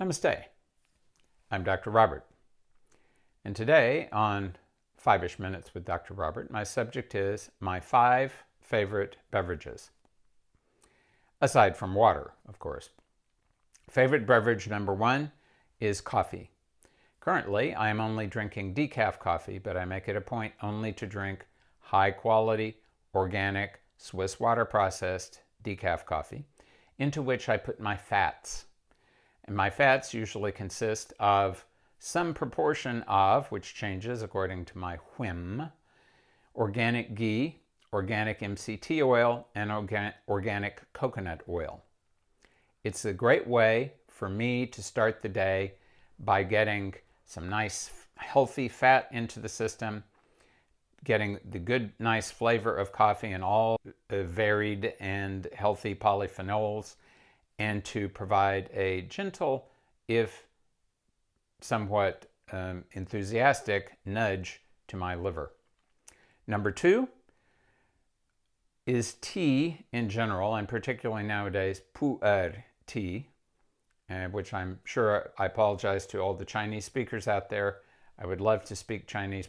Namaste. I'm Dr. Robert. And today on 5-ish Minutes with Dr. Robert, my subject is my 5 favorite beverages. Aside from water, of course. Favorite beverage number 1 is coffee. Currently, I am only drinking decaf coffee, but I make it a point only to drink high quality, organic, Swiss water processed decaf coffee, into which I put my fats. And my fats usually consist of some proportion of, which changes according to my whim, organic ghee, organic MCT oil, and organic coconut oil. It's a great way for me to start the day by getting some nice healthy fat into the system, getting the good nice flavor of coffee and all varied and healthy polyphenols, and to provide a gentle, if somewhat enthusiastic, nudge to my liver. Number 2 is tea in general, and particularly nowadays pu'er tea, which I'm sure I apologize to all the Chinese speakers out there. I would love to speak Chinese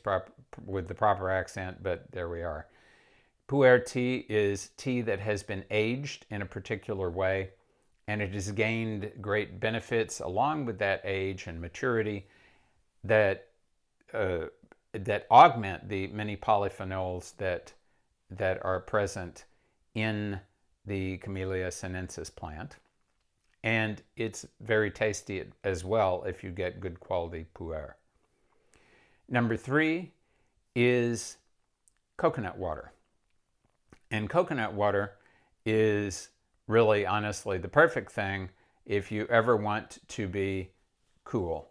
with the proper accent, but there we are. Pu'er tea is tea that has been aged in a particular way, and it has gained great benefits along with that age and maturity that augment the many polyphenols that are present in the Camellia sinensis plant. And it's very tasty as well if you get good quality pu'er. Number 3 is coconut water. And coconut water is really, honestly, the perfect thing if you ever want to be cool,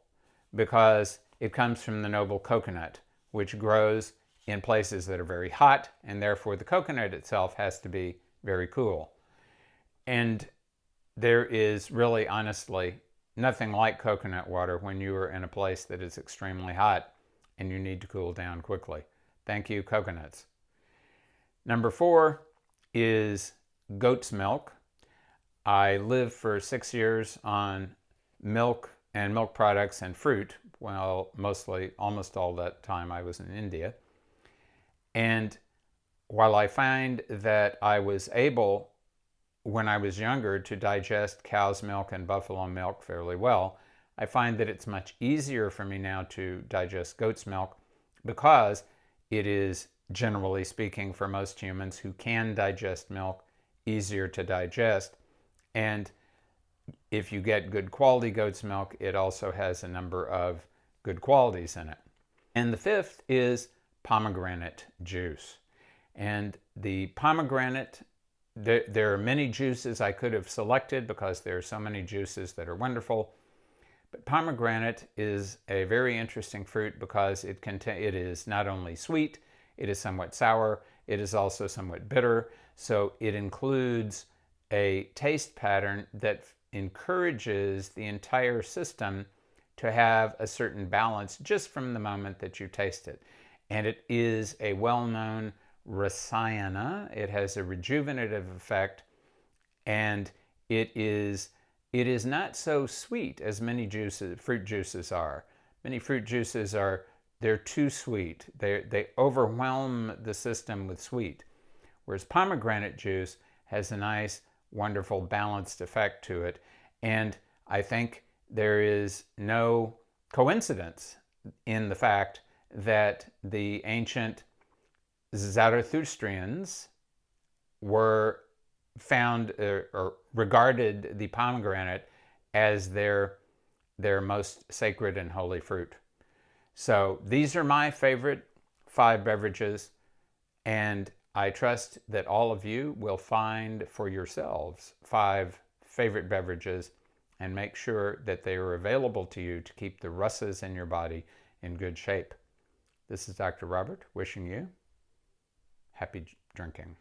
because it comes from the noble coconut, which grows in places that are very hot, and therefore the coconut itself has to be very cool. And there is really, honestly, nothing like coconut water when you are in a place that is extremely hot and you need to cool down quickly. Thank you, coconuts. Number 4 is goat's milk. I lived for 6 years on milk and milk products and fruit. Well, almost all that time I was in India. And while I find that I was able, when I was younger, to digest cow's milk and buffalo milk fairly well, I find that it's much easier for me now to digest goat's milk because it is, generally speaking, for most humans who can digest milk, easier to digest. And if you get good quality goat's milk, it also has a number of good qualities in it. And the 5th is pomegranate juice. And the pomegranate, there are many juices I could have selected because there are so many juices that are wonderful. But pomegranate is a very interesting fruit because it is not only sweet, it is somewhat sour, it is also somewhat bitter. So it includes a taste pattern that encourages the entire system to have a certain balance just from the moment that you taste it. And it is a well-known rasayana. It has a rejuvenative effect, and it is not so sweet as many fruit juices are. Many fruit juices they're too sweet. They overwhelm the system with sweet. Whereas pomegranate juice has a nice, wonderful, balanced effect to it. And I think there is no coincidence in the fact that the ancient Zarathustrians were found or regarded the pomegranate as their most sacred and holy fruit. So these are my favorite 5 beverages, and I trust that all of you will find for yourselves 5 favorite beverages and make sure that they are available to you to keep the russes in your body in good shape. This is Dr. Robert wishing you happy drinking.